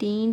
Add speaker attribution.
Speaker 1: 3